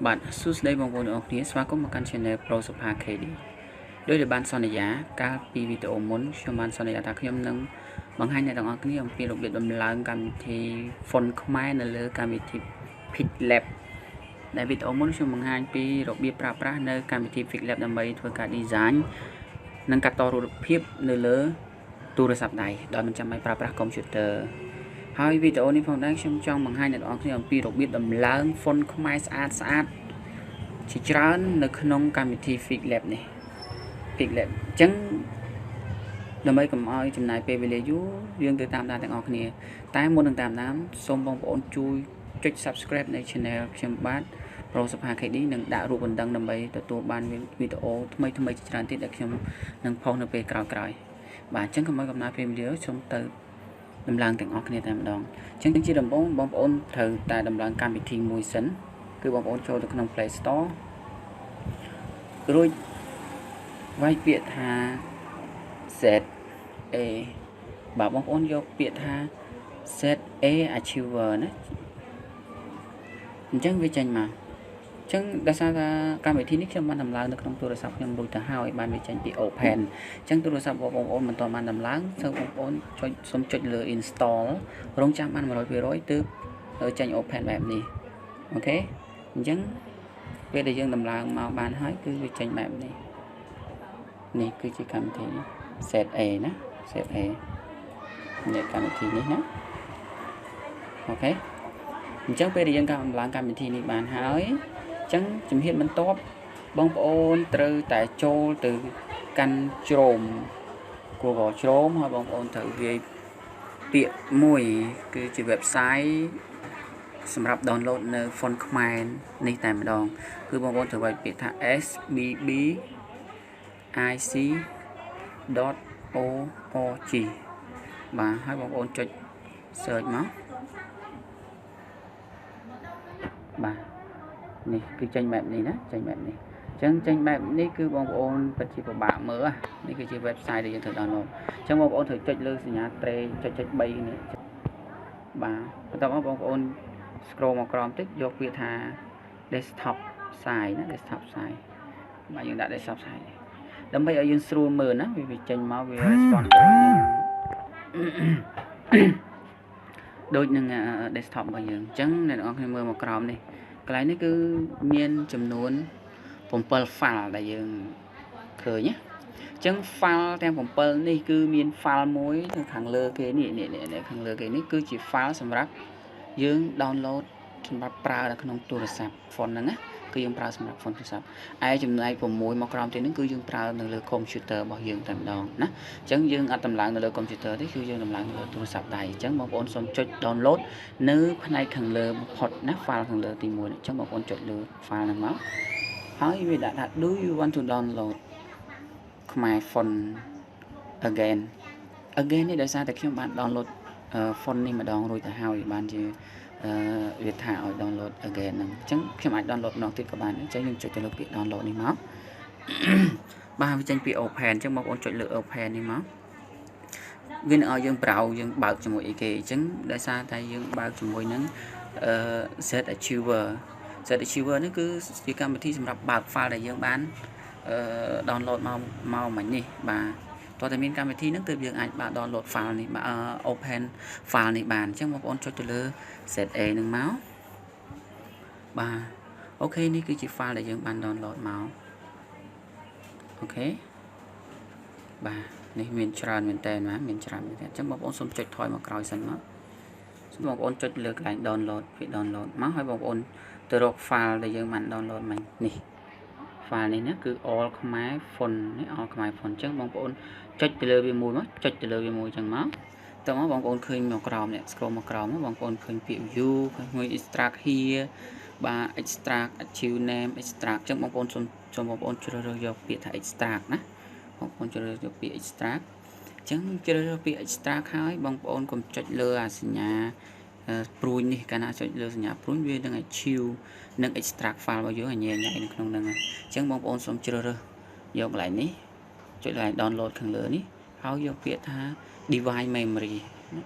បាទសួស្តីបងប្អូនទាំងអស់គ្នាស្វាគមន៍មកកាន់ Channel Pro Sofa KD ដោយដែលបានសន្យាកាលពីវីដេអូមុនខ្ញុំបានសន្យាថាខ្ញុំនឹងបង្ហាញអ្នកទាំងអស់គ្នាអំពីរបៀបដំឡើងកម្មវិធី Font ខ្មែរនៅលើកម្មវិធី Piklab ដែលវីដេអូមុនខ្ញុំបង្ហាញពីរបៀបប្រើប្រាស់នៅកម្មវិធី Piklab ដើម្បីធ្វើការ design និងកាត់តរូបភាពនៅលើទូរស័ព្ទដៃដោយមិនចាំបាច់ប្រើប្រាស់ computer ហើយវីដេអូនេះផងដែរខ្ញុំចង់បង្ហាញអ្នកនរគ្នាអំពីរបៀបដំឡើង font ខ្មែរស្អាតជាច្រើននៅក្នុងកម្មវិធី Piklab នេះ Piklab អញ្ចឹងដើម្បីកុំឲ្យចំណាយពេលវេលាយូរយើងទៅតាមដានទាំងអស់គ្នាតែមុននឹងតាមដានសូមបងប្អូនជួយចុច Subscribe នៅ Channel ខ្ញុំបាទ Pro Sofa KD និងដាក់រូបបណ្ដឹងដើម្បីទទួលបានវីដេអូថ្មីៗជាច្រើនទៀតដែលខ្ញុំនឹងផុសនៅពេលក្រោយៗបាទអញ្ចឹងកុំឲ្យកំណត់ពេលវេលាសូមទៅដំឡើងទាំងអស់គ្នាតែម្ដងអញ្ចឹងជាដំបូងបងប្អូនត្រូវតែដំឡើងកម្មវិធីមួយសិនគឺបងប្អូនចូលទៅក្នុង Play Store រួចវាយពាក្យថា ZA បាទបងប្អូនយកពាក្យថា ZA Achiever ណាអញ្ចឹងវាចេញមកអញ្ចឹងដោយសារថាកម្មវិធីនេះខ្ញុំបានដំឡើងនៅក្នុងទូរស័ព្ទខ្ញុំរួចទៅហើយបានវាចេញពី Open អញ្ចឹងទូរស័ព្ទបងប្អូនមិនទាន់បានដំឡើងសូមបងប្អូនសូមចុចលើ Install រងចាំបាន 100% ទើបចេញ Open បែបនេះអូខេអញ្ចឹងពេលដែលយើងដំឡើងមកបានហើយគឺវាចេញបែបនេះនេះគឺជាកម្មវិធី ZA ណា ZA នេះកម្មវិធីនេះណាអូខេអញ្ចឹងពេលដែលយើងកំដំឡើងកម្មវិធីនេះបានហើយអញ្ចឹងជំហានបន្ទាប់បងប្អូនត្រូវតែចូលទៅកាន់ជ្រោម Google Chrome ហើយបងប្អូនត្រូវវាយពាក្យមួយគឺជា website សម្រាប់ download នៅ font ខ្មែរនេះតែម្ដងគឺបងប្អូនត្រូវវាយពាក្យថា sbbic.org បាទហើយបងប្អូនចុច search មកបាទនេះគឺចេញបែបនេះណាចេញបែបនេះអញ្ចឹងចេញបែបនេះគឺបងប្អូនពិតជាពិបាកមើលនេះគឺជា website ដែលយើងត្រូវ download អញ្ចឹងបងប្អូនត្រូវចុចលើសញ្ញាត្រេចុច3នេះបាទបន្ទាប់មកបងប្អូន scroll មកក្រោមតិចយកពាក្យថា desktop site ណា desktop site បាទយើងដាក់ desktop site ដើម្បីឲ្យយើងស្រួលមើលណាវាចេញមកវា response ដូចនឹង desktop របស់យើងអញ្ចឹងអ្នកនរគ្នាមើលមកក្រោមនេះកន្លែងនេះគឺមានចំនួន7 file ដែលយើងឃើញណាអញ្ចឹង file ទាំង7នេះគឺមាន file មួយនៅខាងលើគេនេះខាងលើគេនេះគឺជា file សម្រាប់យើង download សម្រាប់ប្រើនៅក្នុងទូរស័ព្ទ font ហ្នឹងណាគឺយើងប្រើសម្រាប់ font ទូរស័ព្ទឯចំណែក6មកក្រោមទៀតហ្នឹងគឺយើងប្រើនៅលើ computer របស់យើងតែម្ដងណាអញ្ចឹងយើងអត់ដំឡើងនៅលើ computer ទេគឺយើងដំឡើងនៅលើទូរស័ព្ទដៃអញ្ចឹងបងប្អូនសូមចុច download នៅផ្នែកខាងលើបំផុតណា file ខាងលើទី1អញ្ចឹងបងប្អូនចុចលើ file ហ្នឹងមកហើយវាដាក់ថា do you want to download ខ្មែរ font again នេះដោយសារតែខ្ញុំបាន download font នេះម្ដងរួចទៅហើយបានជាវាថាឲ្យ download again ហ្នឹងអញ្ចឹងខ្ញុំអាច download ម្ដងទៀតក៏បានអញ្ចឹងយើងចុចទៅលើពាក្យ download នេះមកបាទវាចេញពី open អញ្ចឹងបងប្អូនចុចលើ open នេះមកវានឹងឲ្យយើង browse យើងបើកជាមួយអីគេអញ្ចឹងដោយសារតែយើងបើកជាមួយនឹងZ Achiever នេះគឺជាកម្មវិធីសម្រាប់បើក file ដែលយើងបានdownload មកមិញនេះបាទតើតែមានកម្មវិធីហ្នឹងទើបយើងអាចបើក download file នេះopen file នេះបានអញ្ចឹងបងប្អូនចុចទៅលើ ZA ហ្នឹងមកបាទអូខេនេះគឺជា file ដែលយើងបាន download មកអូខេបាទនេះមានច្រើនមែនតើមានច្រើនមែនតើអញ្ចឹងបងប្អូនសូមចុចថយមកក្រោយសិនមកសូមបងប្អូនចុចលើកន្លែង download វា download មកហើយបងប្អូនទៅរក file ដែលយើងបាន download មិញនេះ file នេះណាគឺ all ខ្មែរ font នេះ all ខ្មែរ font អញ្ចឹងបងប្អូនចុចទៅលើវាមួយមកចុចទៅលើវាមួយអញ្ចឹងមកតើមកបងប្អូនឃើញមកក្រោមនេះ scroll មកក្រោមបងប្អូនឃើញពាក្យ view ឃើញមួយ extract here បាទ extract achieve name extract អញ្ចឹងបងប្អូនសូមបងប្អូនជ្រើសរើសយកពាក្យថា extract ណាបងប្អូនជ្រើសរើសយកពាក្យ extract អញ្ចឹងជ្រើសរើសពាក្យ extract ហើយបងប្អូនកុំចុចលើអាសញ្ញាព្រួយនេះកាលណាចុចលើសញ្ញាព្រួយវានឹង achieve និង extract file របស់យើងឲ្យញ៉ៃនៅក្នុងហ្នឹងអញ្ចឹងបងប្អូនសូមជ្រើសរើសយកកន្លែងនេះចុចកន្លែង download ខាងលើនេះហើយយកពាក្យថា device memory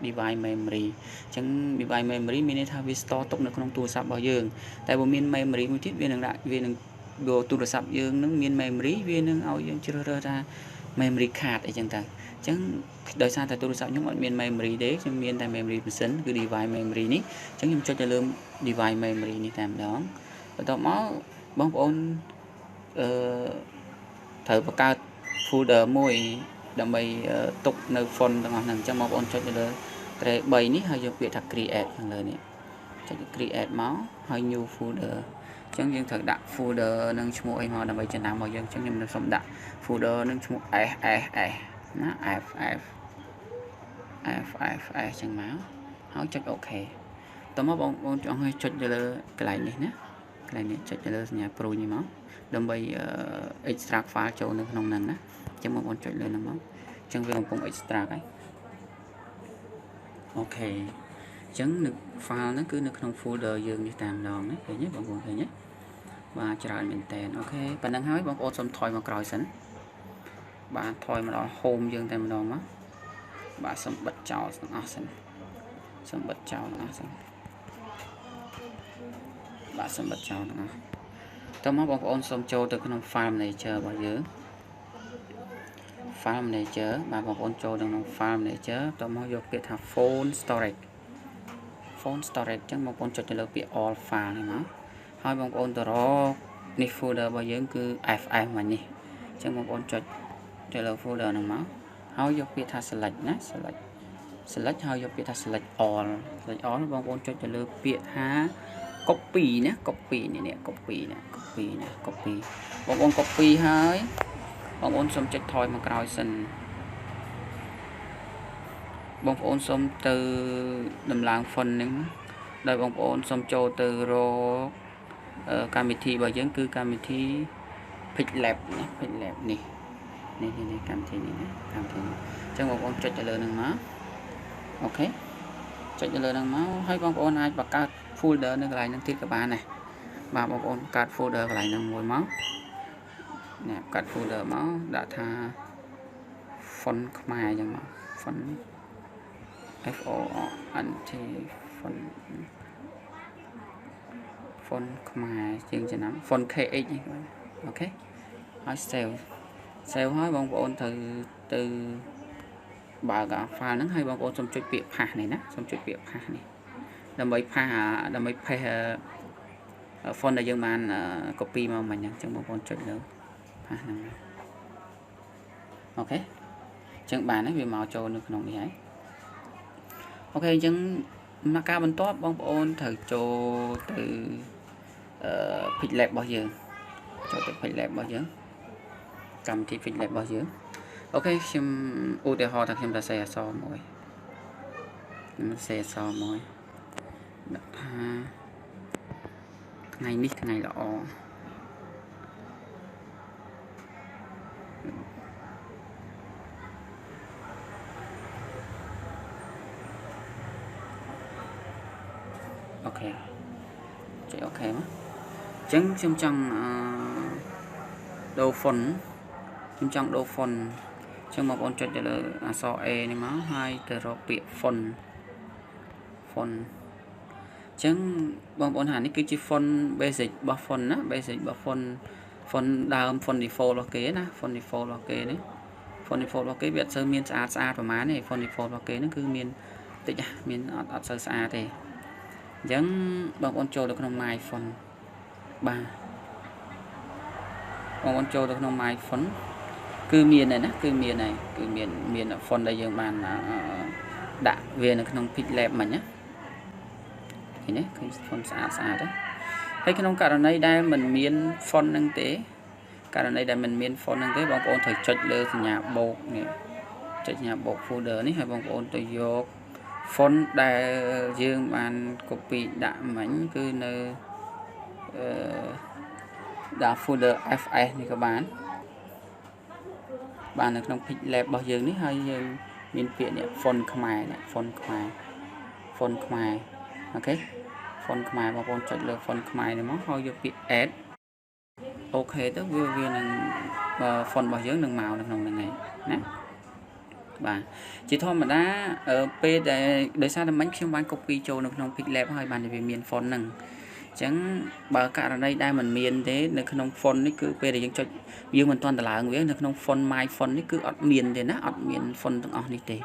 device memory ចឹង device memory មានន័យថាវា store ទុកនៅក្នុងទូរស័ព្ទរបស់យើងតែបើមាន memory មួយទៀតវានឹងដាក់វានឹងយកទូរស័ព្ទយើងនឹងមាន memory វានឹងឲ្យយើងជ្រើសរើសថា memory card អីចឹងទៅអញ្ចឹងដោយសារតែទូរស័ព្ទខ្ញុំអត់មាន memory ទេខ្ញុំមានតែ memory ម៉ាស៊ីនគឺ device memory នេះអញ្ចឹងខ្ញុំចុចទៅលើ device memory នេះតែម្ដងបន្ទាប់មកបងប្អូនត្រូវបង្កើត folder មួយដើម្បីទុកនៅ font ទាំងអស់ហ្នឹងអញ្ចឹងបងប្អូនចុចទៅលើ tray 3នេះហើយយកពាក្យថា create ខាងលើនេះចុច create មកហើយ new folder អញ្ចឹងយើងត្រូវដាក់ folder នឹងឈ្មោះអីមកដើម្បីចំណាំរបស់យើងអញ្ចឹងខ្ញុំនឹងសុំដាក់ folder នឹងឈ្មោះ SSS ណា FF អញ្ចឹងមកហើយចុច OK តោះមកបងប្អូនចង់ឲ្យចុចទៅលើកន្លែងនេះណាកន្លែងនេះចុចទៅលើសញ្ញាព្រួយនេះមកដើម្បី extract file ចូលនៅក្នុងហ្នឹងណាអញ្ចឹងបងប្អូនចុចលើហ្នឹងមកអញ្ចឹងវាកំពុង extract ហើយអូខេអញ្ចឹងនៅ file ហ្នឹងគឺនៅក្នុង folder យើងនេះតែម្ដងណាឃើញទេបងប្អូនឃើញទេបាទច្រើនមែនតើអូខេប៉ុណ្ណឹងហើយបងប្អូនសូមថយមកក្រោយសិនបាទថយមកដល់ home យើងតែម្ដងមកបាទសូមបិទចោលទាំងអស់សិនសូមបិទចោលទាំងអស់សិនបាទសូមបិទចោលទាំងអស់តោះមកបងប្អូនសូមចូលទៅក្នុង file manager របស់យើង file manager បាទបងប្អូនចូលទៅក្នុង file manager តោះមកយកពាក្យថា phone storage អញ្ចឹងបងប្អូនចុចទៅលើពាក្យ all file នេះមកហើយបងប្អូនទៅរកនេះ folder របស់យើងគឺ FF មកនេះអញ្ចឹងបងប្អូនចុចទៅលើ folder ហ្នឹងមកហើយយកពាក្យថា select ណា select ហើយយកពាក្យថា select all បងប្អូនចុចទៅលើពាក្យថា copy ណា copy នេះ copy បងប្អូន copy ហើយបងប្អូនសូមចុចថយមកក្រោយសិនបងប្អូនសូមទៅដំឡើង font ហ្នឹងដោយបងប្អូនសូមចូលទៅរកកម្មវិធីរបស់យើងគឺកម្មវិធី Pixlab ណា Pixlab នេះកម្មវិធីនេះណាកម្មវិធីនេះអញ្ចឹងបងប្អូនចុចទៅលើហ្នឹងមកអូខេចុចទៅលើហ្នឹងមកហើយបងប្អូនអាចបង្កើត folder នៅកន្លែងហ្នឹងទៀតក៏បានដែរបាទបងប្អូនបង្កើត folder កន្លែងហ្នឹងមួយមកនេះបង្កើត folder មកដាក់ថា font ខ្មែរអញ្ចឹងមក font FONT font ខ្មែរជាងចំណាំ font KX នេះអូខេហើយ save ហើយបងប្អូនត្រូវទៅបើកអា file ហ្នឹងហើយបងប្អូនសូមចុចពាក្យ paste នេះណាសូមចុចពាក្យ paste នេះដើម្បី paste font ដែលយើងបាន copy មកមិញអញ្ចឹងបងប្អូនចុចលើ paste ហ្នឹងអូខេអញ្ចឹងបានហើយវាមកចូលនៅក្នុងនេះហើយអូខេអញ្ចឹងមកការបន្ទាប់បងប្អូនត្រូវចូលទៅ Pixlab របស់យើងចូលទៅ Pixlab របស់យើងកម្មវិធី Pixlab របស់យើងអូខេខ្ញុំឧទាហរណ៍ថាខ្ញុំតែសេអក្សរមួយដាក់ថាថ្ងៃនេះថ្ងៃល្អអូខេចុចអូខេមកអញ្ចឹងខ្ញុំចង់ដូរ font អញ្ចឹងបងប្អូនចុចទៅលើអក្សរ A នេះមកហើយទៅរកពាក្យ font អញ្ចឹងបងប្អូនហានេះគឺជា font basic របស់ font ណា basic របស់ font ដើម font default របស់គេណា font default របស់គេនេះ font default របស់គេវាអត់សូវមានស្អាតប្រហែលទេ font default របស់គេហ្នឹងគឺមានតិចមានអត់សូវស្អាតទេអញ្ចឹងបងប្អូនចូលទៅក្នុង my font បាទបងប្អូនចូលទៅក្នុង my font គឺមានហើយណាគឺមាន font ដែលយើងបានដាក់វានៅក្នុង Pixlab មិញណាឃើញទេគឺ font ស្អាតទេហើយក្នុងករណីដែលមិនមាន font ហ្នឹងទេបងប្អូនត្រូវចុចលើសញ្ញាបូកនេះចុចសញ្ញាបូក folder នេះហើយបងប្អូនទៅយក font ដែលយើងបាន copy ដាក់មិញគឺនៅដាក់ folder FS នេះក៏បាននៅក្នុង Pixlab របស់យើងនេះហើយយើងមានពាក្យនេះ font ខ្មែរនេះ font ខ្មែរអូខេ font ខ្មែរបងប្អូនចុចលើ font ខ្មែរនេះមកហើយយកពាក្យ add អូខេទៅវានឹងfont របស់យើងនឹងមកនៅក្នុងហ្នឹងឯងណា បាទជាធម្មតាពេលដែលដោយសារតែមិញខ្ញុំបាន copy ចូលនៅក្នុង Pixlab ហើយបានវាមាន font ហ្នឹងអញ្ចឹងបើករណីដែលมันមានទេនៅក្នុង font នេះគឺពេលដែលយើងចុចយើងមិនទាន់តឡើងវានៅក្នុង font my font នេះគឺអត់មានទេណាអត់មាន font ទាំងអស់នេះទេ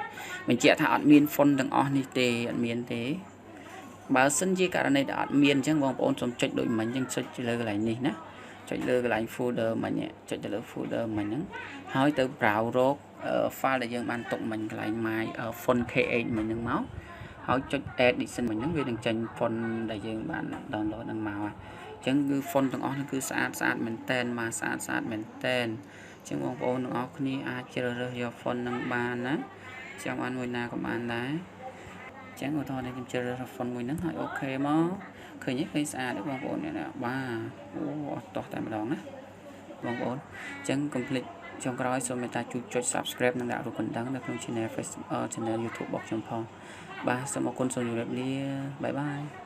បញ្ជាក់ថាអត់មាន font ទាំងអស់នេះទេអត់មានទេបើសិនជាករណីដែលអត់មានអញ្ចឹងបងប្អូនសូមចុចដូចមិញអញ្ចឹងចុចលើកន្លែងនេះណាចុចលើកន្លែង folder មិញចុចទៅលើ folder មិញហ្នឹងហើយទៅ browse រក file ដែលយើងបានទុកមិញកន្លែង my font kh មិញហ្នឹងមកហើយចុច edition មិញហ្នឹងវានឹងចេញ font ដែលយើងបាន download ហ្នឹងមកអញ្ចឹងគឺ font ទាំងអស់ហ្នឹងគឺស្អាតមែនតែនមកស្អាតមែនតែនអញ្ចឹងបងប្អូនទាំងអស់គ្នាអាចជ្រើសរើសយក font ហ្នឹងបានណាចាំបានមួយណាក៏បានដែរចឹងឧទាហរណ៍នេះខ្ញុំជ្រើសរើស font មួយហ្នឹងហើយអូខេមកឃើញទេឃើញស្អាតទេបងប្អូននេះណាបាទអូអត់តោះតែម្ដងណាបងប្អូនចឹង complete ចុងក្រោយសូមមេត្តាជួយចុច subscribe និងដាក់រូបកណ្ដឹងនៅក្នុង channel Facebook channel YouTube របស់ខ្ញុំផងបាទសូមអរគុណសូមជម្រាបលាបាយបាយ